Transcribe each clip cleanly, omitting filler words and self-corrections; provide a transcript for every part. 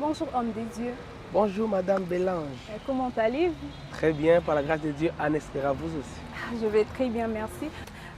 Bonjour homme de Dieu. Bonjour Madame Bélange. Comment allez-vous? Très bien, par la grâce de Dieu, en espérant vous aussi. Je vais très bien, merci.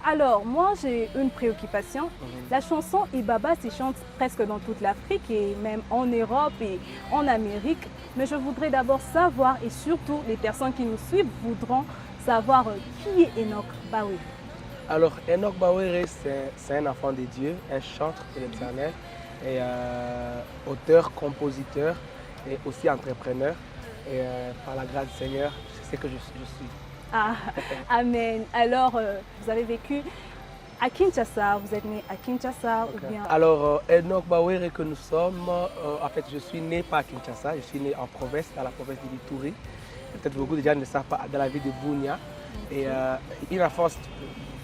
Alors, moi j'ai une préoccupation. La chanson Ibaba se chante presque dans toute l'Afrique et même en Europe et en Amérique. Mais je voudrais d'abord savoir, et surtout les personnes qui nous suivent voudront savoir qui est Enoch Bawere. Alors, Enoch Bawere, c'est un enfant de Dieu, un chanteur de l'Éternel, et auteur, compositeur et aussi entrepreneur. Et par la grâce du Seigneur, c'est ce que je suis. Ah, amen. Alors, vous avez vécu à Kinshasa, vous êtes né à Kinshasa ou bien... Alors, Enoch Bawere que nous sommes, en fait, je suis né pas à Kinshasa, je suis né en province, dans la province de l'Ituri. Peut-être beaucoup de gens ne savent pas, dans la ville de Bunia. Et une enfance,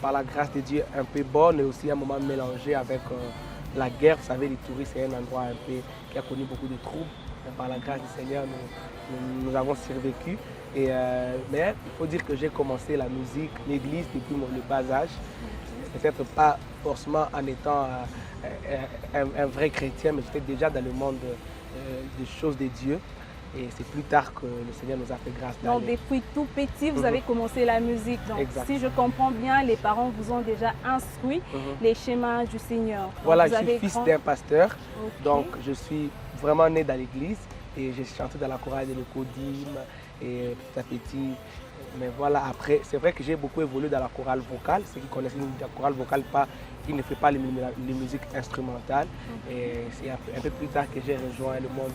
par la grâce de Dieu, un peu bonne et aussi un moment mélangé avec la guerre. Vous savez, l'Ituri, c'est un endroit un peu qui a connu beaucoup de troubles. Et par la grâce du Seigneur, nous avons survécu. Et, mais il faut dire que j'ai commencé la musique, l'église depuis le bas âge. Peut-être pas forcément en étant un vrai chrétien, mais j'étais déjà dans le monde des choses de Dieu. Et c'est plus tard que le Seigneur nous a fait grâce. Donc depuis tout petit, vous avez commencé la musique. Donc si je comprends bien, les parents vous ont déjà instruit les schémas du Seigneur. Donc, voilà, je suis fils d'un pasteur. Donc je suis vraiment né dans l'église et j'ai chanté dans la chorale de l'Ecodim et petit à petit. Mais voilà, après, c'est vrai que j'ai beaucoup évolué dans la chorale vocale. Ceux qui connaissent la chorale vocale, qui ne fait pas les musiques instrumentales. Et c'est un peu plus tard que j'ai rejoint le monde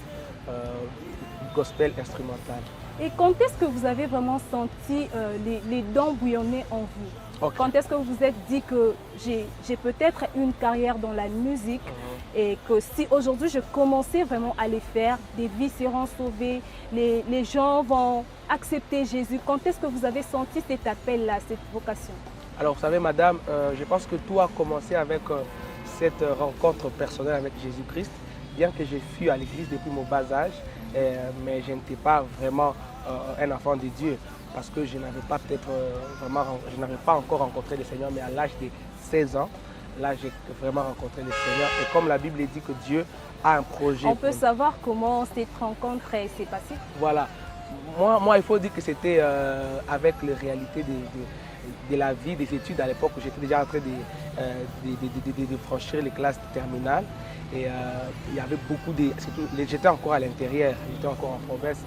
gospel instrumental. Et quand est-ce que vous avez vraiment senti les dons bouillonner en vous? Quand est-ce que vous vous êtes dit que j'ai peut-être une carrière dans la musique et que si aujourd'hui je commençais vraiment à les faire, des vies seront sauvées, les gens vont accepter Jésus. Quand est-ce que vous avez senti cet appel-là, cette vocation? Alors vous savez madame, je pense que tout a commencé avec cette rencontre personnelle avec Jésus-Christ. Bien que je fus à l'église depuis mon bas âge, mais je n'étais pas vraiment un enfant de Dieu parce que je n'avais pas je n'avais pas encore rencontré le Seigneur, mais à l'âge de 16 ans, là j'ai vraiment rencontré le Seigneur. Et comme la Bible dit que Dieu a un projet. On peut savoir comment cette rencontre s'est passée? Voilà. Moi, il faut dire que c'était avec les réalités de la vie, des études à l'époque où j'étais déjà en train de franchir les classes terminales. Et il y avait beaucoup de... J'étais encore à l'intérieur, j'étais encore en province.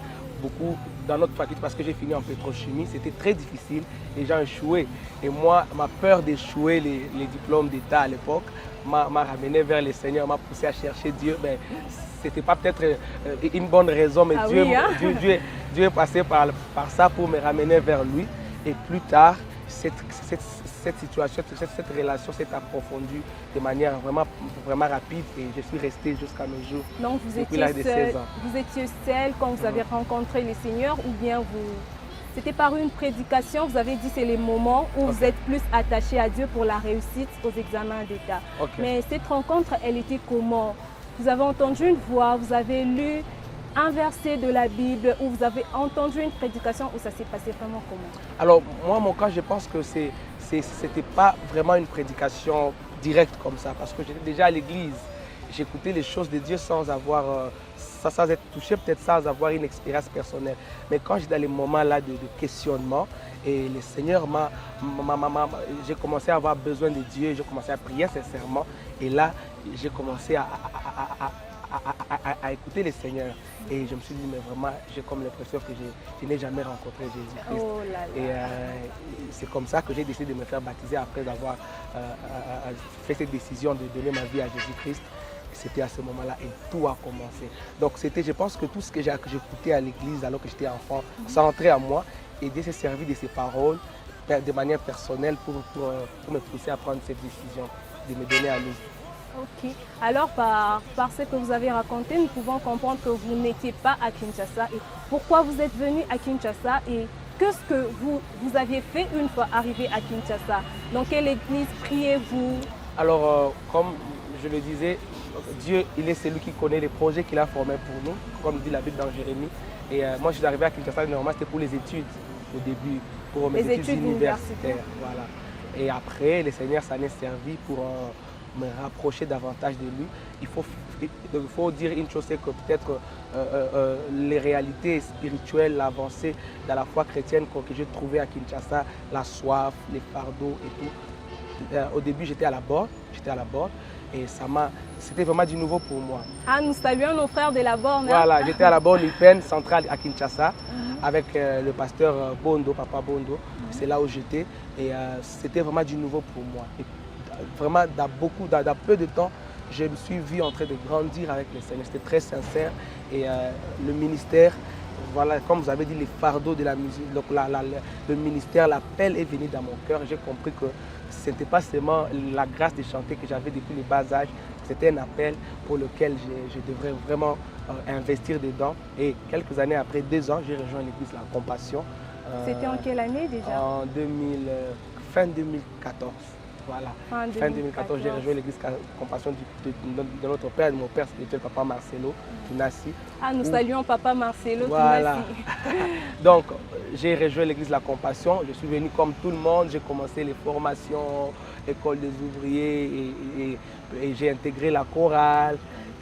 Beaucoup dans notre faculté, parce que j'ai fini en pétrochimie, c'était très difficile. Les gens échouaient. Et moi, ma peur d'échouer les diplômes d'État à l'époque m'a ramené vers le Seigneur, m'a poussé à chercher Dieu. Mais ce n'était pas peut-être une bonne raison, mais Dieu est passé par ça pour me ramener vers lui. Et plus tard, cette situation, cette relation s'est approfondie de manière vraiment rapide et je suis resté jusqu'à nos jours. Donc vous étiez seul quand vous avez rencontré le Seigneur ou bien c'était par une prédication, vous avez dit c'est les moments où vous êtes plus attaché à Dieu pour la réussite aux examens d'État. Mais cette rencontre, elle était comment? Vous avez entendu une voix, vous avez lu un verset de la Bible ou vous avez entendu une prédication ou ça s'est passé vraiment comment? Alors moi, mon cas, je pense que c'était pas vraiment une prédication directe comme ça parce que j'étais déjà à l'église. J'écoutais les choses de Dieu sans être touché, peut-être sans avoir une expérience personnelle. Mais quand j'étais dans les moments là de questionnement et le Seigneur j'ai commencé à avoir besoin de Dieu, j'ai commencé à prier sincèrement et là j'ai commencé à écouter le Seigneur. Et je me suis dit, mais vraiment, j'ai comme l'impression que je n'ai jamais rencontré Jésus-Christ. Oh là là. Et c'est comme ça que j'ai décidé de me faire baptiser après avoir fait cette décision de donner ma vie à Jésus-Christ. C'était à ce moment-là et tout a commencé. Donc je pense que tout ce que j'écoutais à l'église alors que j'étais enfant, ça entrait en moi et Dieu s'est servi de ces paroles de manière personnelle pour me pousser à prendre cette décision de me donner à lui. Ok. Alors, par ce que vous avez raconté, nous pouvons comprendre que vous n'étiez pas à Kinshasa. Et pourquoi vous êtes venu à Kinshasa et qu'est-ce que vous aviez fait une fois arrivé à Kinshasa? Dans quelle église priez-vous? Alors, comme je le disais, Dieu, il est celui qui connaît les projets qu'il a formés pour nous, comme dit la Bible dans Jérémie. Et moi, je suis arrivé à Kinshasa, normalement, c'était pour les études au début, pour mes études universitaires. Voilà. Et après, le Seigneur s'en est servi pour me rapprocher davantage de lui. Il faut dire une chose, c'est que peut-être les réalités spirituelles, l'avancée dans la foi chrétienne que j'ai trouvée à Kinshasa, la soif, les fardeaux et tout. Au début, j'étais à la Borde, et c'était vraiment du nouveau pour moi. Ah, nous saluons nos frères de la Borne. Voilà, j'étais à la Borde UPN centrale à Kinshasa avec le pasteur Bondo, Papa Bondo. C'est là où j'étais et c'était vraiment du nouveau pour moi. Et vraiment, dans peu de temps, je me suis vu en train de grandir avec le Seigneur. C'était très sincère et le ministère, voilà, comme vous avez dit, les fardeaux de la musique, donc le ministère, l'appel est venu dans mon cœur. J'ai compris que ce n'était pas seulement la grâce de chanter que j'avais depuis le bas âge, c'était un appel pour lequel je devrais vraiment investir dedans. Et quelques années après, 2 ans, j'ai rejoint l'église La Compassion. C'était en quelle année déjà? Fin 2014. Voilà. Fin 2014, j'ai rejoint l'église Compassion de notre père, de mon père spirituel, Papa Marcelo Tunasi. Ah, nous saluons Papa Marcelo voilà. Tunasi. Donc, j'ai rejoint l'église La Compassion. Je suis venu comme tout le monde. J'ai commencé les formations, école des ouvriers et j'ai intégré la chorale,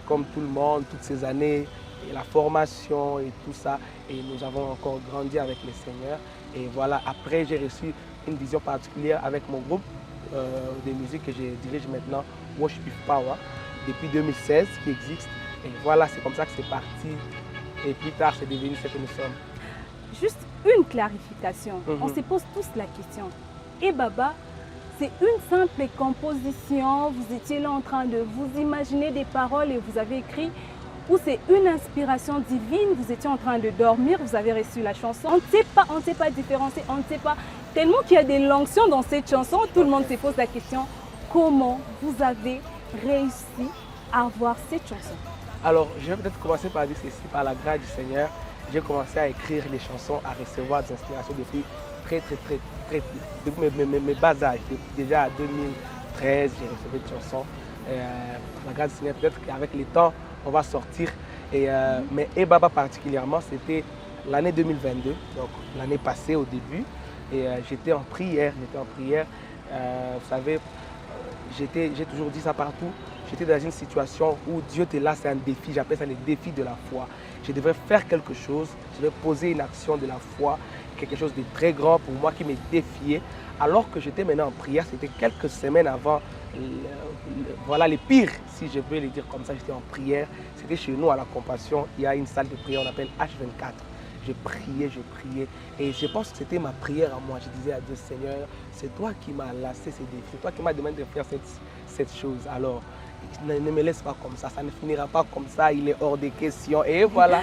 comme tout le monde, toutes ces années. Et la formation et tout ça. Et nous avons encore grandi avec le Seigneur. Et voilà, après, j'ai reçu une vision particulière avec mon groupe de musique que je dirige maintenant, Worship with Power, depuis 2016, qui existe. Et voilà, c'est comme ça que c'est parti. Et plus tard, c'est devenu ce que nous sommes. Juste une clarification. On se pose tous la question. Et Baba, c'est une simple composition, vous étiez là en train de vous imaginer des paroles et vous avez écrit, ou c'est une inspiration divine, vous étiez en train de dormir, vous avez reçu la chanson. On ne sait pas différencier, on ne sait pas. Tellement qu'il y a de l'onction dans cette chanson, tout le monde se pose la question, comment vous avez réussi à avoir cette chanson? Alors, je vais peut-être commencer par dire ceci, par la grâce du Seigneur, j'ai commencé à écrire les chansons, à recevoir des inspirations depuis depuis mes bas âges. Déjà en 2013, j'ai reçu des chansons. La grâce du Seigneur, peut-être qu'avec le temps, on va sortir. Mais Baba particulièrement, c'était l'année 2022, donc l'année passée au début. Et j'étais en prière, vous savez, j'ai toujours dit ça partout. J'étais dans une situation où Dieu était là, c'est un défi, j'appelle ça le défi de la foi. Je devais faire quelque chose, je devais poser une action de la foi, quelque chose de très grand pour moi qui me défiait. Alors que j'étais maintenant en prière, c'était quelques semaines avant, voilà les pires, si je peux le dire comme ça, j'étais en prière. C'était chez nous à La Compassion, il y a une salle de prière, on appelle H24. Je priais, et je pense que c'était ma prière à moi. Je disais à Dieu, Seigneur, c'est toi qui m'as lassé ces défis, c'est toi qui m'as demandé de faire cette chose. Alors, ne me laisse pas comme ça ne finira pas comme ça, il est hors de question. Et voilà,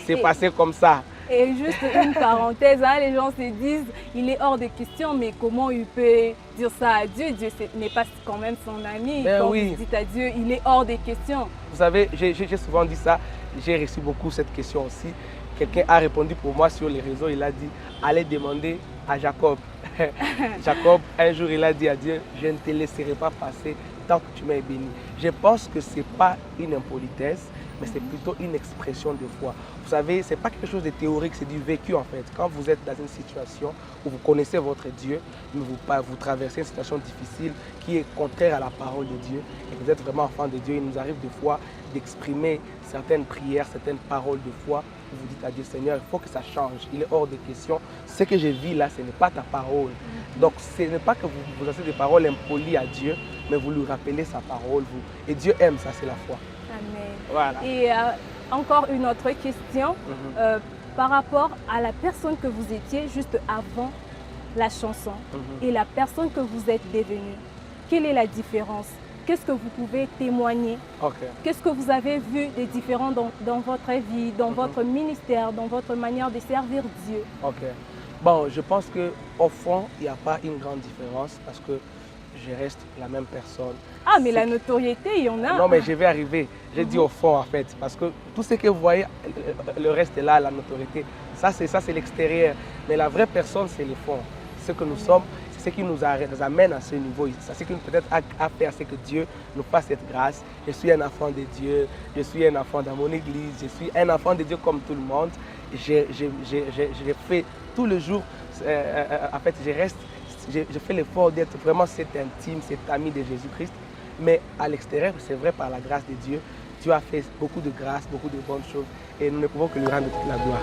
c'est passé comme ça. Et juste une parenthèse, les gens se disent, il est hors de question, mais comment il peut dire ça à Dieu? Dieu n'est pas quand même son ami. Quand oui. vous dites à Dieu, il est hors de question. Vous savez, j'ai souvent dit ça, j'ai reçu beaucoup cette question aussi. Quelqu'un a répondu pour moi sur les réseaux, il a dit, allez demander à Jacob. Jacob, un jour, il a dit à Dieu, je ne te laisserai pas passer tant que tu m'as béni. Je pense que ce n'est pas une impolitesse, mais c'est plutôt une expression de foi. Vous savez, ce n'est pas quelque chose de théorique, c'est du vécu en fait. Quand vous êtes dans une situation où vous connaissez votre Dieu, mais vous traversez une situation difficile qui est contraire à la parole de Dieu, et vous êtes vraiment enfant de Dieu, il nous arrive des fois d'exprimer certaines prières, certaines paroles de foi. Vous dites à Dieu, Seigneur, il faut que ça change, il est hors de question. Ce que je vis là, ce n'est pas ta parole. Donc ce n'est pas que vous lancez des paroles impolies à Dieu, mais vous lui rappelez sa parole. Et Dieu aime ça, c'est la foi. Amen. Voilà. Et encore une autre question, par rapport à la personne que vous étiez juste avant la chanson et la personne que vous êtes devenue. Quelle est la différence? Qu'est-ce que vous pouvez témoigner? Qu'est-ce que vous avez vu de différent dans votre vie, dans votre ministère, dans votre manière de servir Dieu? Bon, je pense qu'au fond, il n'y a pas une grande différence parce que je reste la même personne. Ah, mais la notoriété, il y en a. Non, mais je vais arriver. J'ai dit au fond, en fait, parce que tout ce que vous voyez, le reste est là, la notoriété. Ça, c'est l'extérieur. Mais la vraie personne, c'est le fond. Ce que nous sommes, c'est ce qui nous amène à ce niveau. C'est ce qui nous peut-être a fait à ce que Dieu nous fasse cette grâce. Je suis un enfant de Dieu, je suis un enfant dans mon église, je suis un enfant de Dieu comme tout le monde. Je fais tout le jour, en fait, je fais l'effort d'être vraiment cet intime, cet ami de Jésus-Christ. Mais à l'extérieur, c'est vrai, par la grâce de Dieu, Dieu a fait beaucoup de grâce, beaucoup de bonnes choses et nous ne pouvons que lui rendre toute la gloire.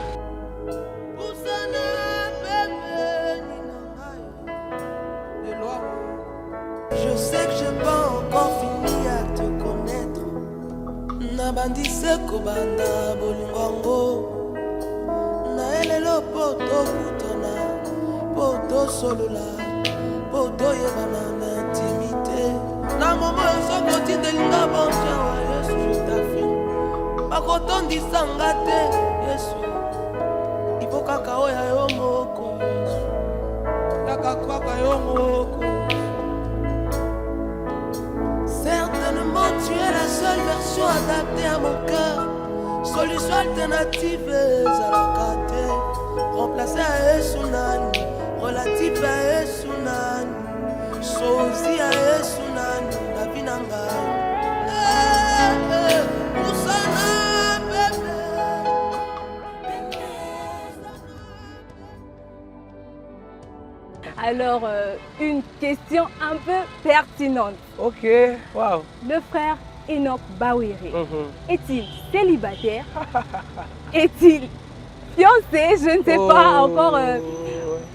Je sais que je n'ai pas encore fini à te connaître. Nabandise kobanda bolingwango. Naelelo poto kutana, poto solola, poto yebana l'intimité. Na momo soko tindelinga bonja wa Yesu je t'affirme. Bakotondi sangate Yesu. Ibokaka oya yo moko Yesu. Yakakwaka yo moko. Certainement tu es la seule version adaptée à mon cœur. Solution alternative à la kate. Remplacé à Esunani, relatif à Esunani. Sozi à Esunani, la vinanga. Usana bébé. Alors, une question un peu pertinente. Ok, waouh. Le frère Enoch Bawere, est-il célibataire? Est-il fiancé? Je ne sais pas encore.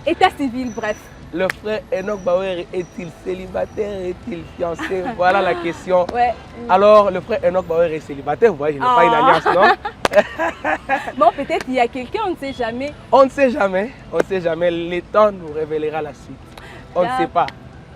État civil, bref. Le frère Enoch Bawere est-il célibataire? Est-il fiancé? Voilà la question. Ouais. Alors, le frère Enoch Bawere est célibataire. Vous voyez, je n'ai pas une alliance, non? Bon, peut-être il y a quelqu'un, on ne sait jamais. On ne sait jamais. On ne sait jamais. Le temps nous révélera la suite. On ne sait pas.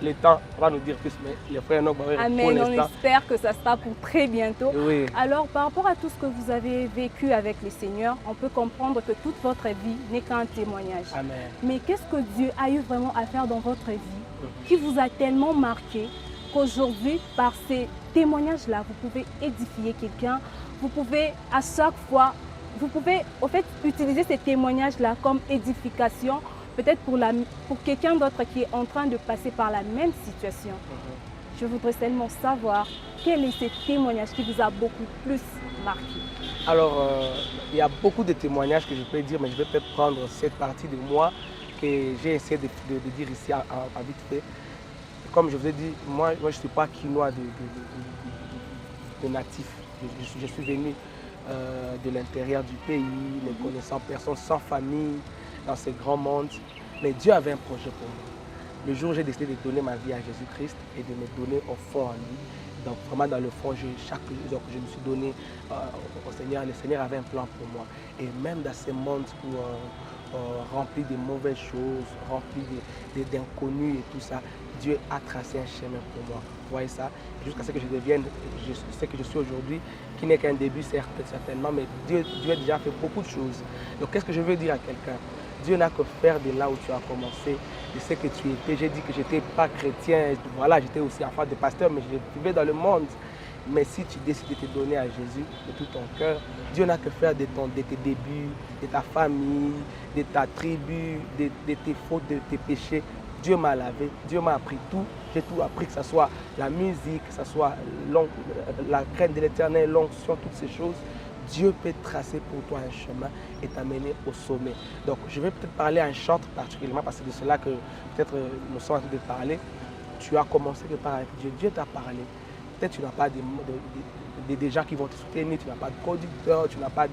Le temps va nous dire plus, mais le frère Enoch Bawere, Amen, pour on l'instant. espère que ça sera pour très bientôt. Oui. Alors, par rapport à tout ce que vous avez vécu avec le Seigneur, on peut comprendre que toute votre vie n'est qu'un témoignage. Amen. Mais qu'est-ce que Dieu a eu vraiment à faire dans votre vie qui vous a tellement marqué qu'aujourd'hui, par ces témoignages-là, vous pouvez édifier quelqu'un, vous pouvez à chaque fois, vous pouvez au fait utiliser ces témoignages-là comme édification, peut-être pour quelqu'un d'autre qui est en train de passer par la même situation. Je voudrais seulement savoir quel est ce témoignage qui vous a beaucoup plus marqué. Alors, il y a beaucoup de témoignages que je peux dire, mais je vais peut-être prendre cette partie de moi que j'ai essayé de dire ici à vite fait. Comme je vous ai dit, moi je ne suis pas quinois de natif. Je suis venu de l'intérieur du pays, ne connaissant personne, sans famille, dans ce grand monde. Mais Dieu avait un projet pour moi. Le jour où j'ai décidé de donner ma vie à Jésus-Christ et de me donner au fond en lui, donc vraiment dans le fond, je me suis donné au Seigneur. Le Seigneur avait un plan pour moi. Et même dans ce monde rempli de mauvaises choses, rempli d'inconnus et tout ça, Dieu a tracé un chemin pour moi. Vous voyez ça? Jusqu'à ce que je devienne ce que je suis aujourd'hui, qui n'est qu'un début certainement, mais Dieu a déjà fait beaucoup de choses. Donc qu'est-ce que je veux dire à quelqu'un? Dieu n'a que faire de là où tu as commencé, de ce que tu étais. J'ai dit que je n'étais pas chrétien, voilà, j'étais aussi enfant de pasteur, mais je vivais dans le monde. Mais si tu décides de te donner à Jésus de tout ton cœur, Dieu n'a que faire de tes débuts, de ta famille, de ta tribu, de tes fautes, de tes péchés. Dieu m'a lavé, Dieu m'a appris tout. J'ai tout appris, que ce soit la musique, que ce soit la crainte de l'éternel, l'onction, toutes ces choses. Dieu peut tracer pour toi un chemin et t'amener au sommet. Donc, je vais peut-être parler à un chantre particulièrement parce que c'est de cela que peut-être nous sommes en train de parler. Tu as commencé quelque part avec Dieu. Dieu t'a parlé. Peut-être tu n'as pas des gens qui vont te soutenir, tu n'as pas de producteur, tu n'as pas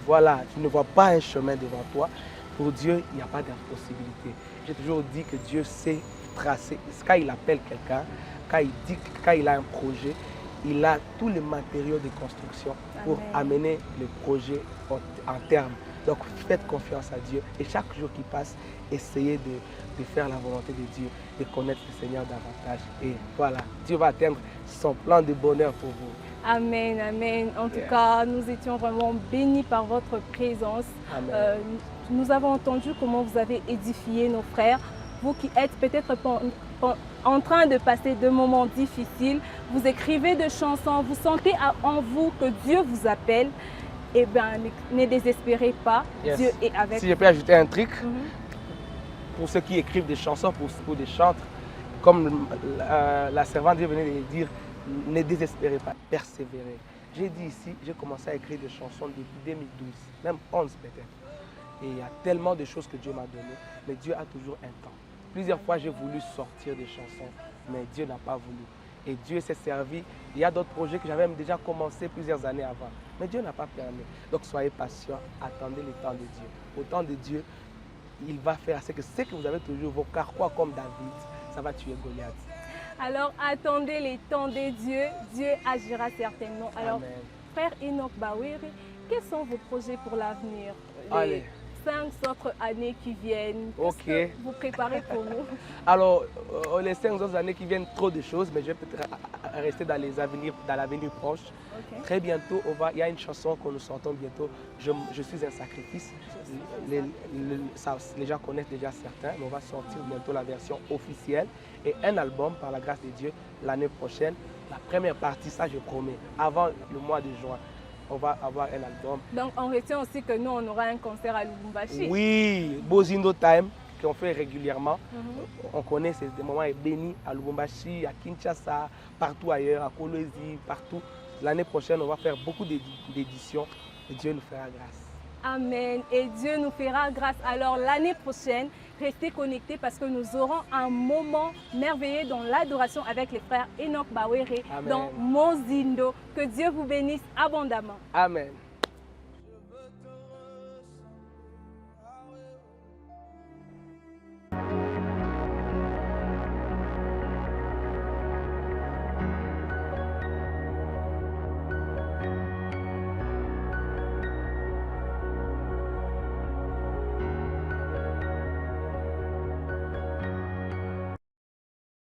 voilà, tu ne vois pas un chemin devant toi. Pour Dieu, il n'y a pas d'impossibilité. J'ai toujours dit que Dieu sait tracer. Quand il appelle quelqu'un, quand il a un projet, il a tous les matériaux de construction pour amener le projet en terme. Donc faites confiance à Dieu et chaque jour qui passe, essayez de faire la volonté de Dieu, de connaître le Seigneur davantage. Et voilà, Dieu va atteindre son plan de bonheur pour vous. Amen, amen. En tout cas, nous étions vraiment bénis par votre présence. Nous avons entendu comment vous avez édifié nos frères. Vous qui êtes peut-être en train de passer de moments difficiles, vous écrivez des chansons, vous sentez en vous que Dieu vous appelle, eh bien, ne désespérez pas, Dieu est avec vous. Si je peux ajouter un truc, pour ceux qui écrivent des chansons, pour des chantres, comme la servante venait de dire, ne désespérez pas, persévérez. J'ai dit ici, j'ai commencé à écrire des chansons depuis 2012, même 11 peut-être. Et il y a tellement de choses que Dieu m'a données, mais Dieu a toujours un temps. Plusieurs fois, j'ai voulu sortir des chansons, mais Dieu n'a pas voulu. Et Dieu s'est servi. Il y a d'autres projets que j'avais même déjà commencé plusieurs années avant. Mais Dieu n'a pas permis. Donc soyez patients, attendez le temps de Dieu. Au temps de Dieu, il va faire ce que vous avez toujours, vos carquois comme David, ça va tuer Goliath. Alors attendez les temps de Dieu, Dieu agira certainement. Alors Amen. frère Enoch Bawere, quels sont vos projets pour l'avenir? Allez. 5 autres années qui viennent, qu'est-ce Ok. que vous préparez pour nous? Alors, les 5 autres années qui viennent, trop de choses, mais je vais peut-être rester dans l'avenir proche. Ok. Très bientôt, il y a une chanson que nous sortons bientôt, Je suis un sacrifice. Les gens connaissent déjà certains, mais on va sortir bientôt la version officielle. Et un album, par la grâce de Dieu, l'année prochaine. La première partie, ça je promets, avant le mois de juin. On va avoir un album. Donc on retient aussi que nous, on aura un concert à Lubumbashi. Oui, Bozindo Time, qu'on fait régulièrement. On connaît ces moments bénis à Lubumbashi, à Kinshasa, partout ailleurs, à Kolwezi, partout. L'année prochaine, on va faire beaucoup d'éditions et Dieu nous fera grâce. Amen. Et Dieu nous fera grâce. Alors l'année prochaine, restez connectés parce que nous aurons un moment merveilleux dans l'adoration avec les frères Enoch Bawere Amen. dans Mozindo. Que Dieu vous bénisse abondamment. Amen.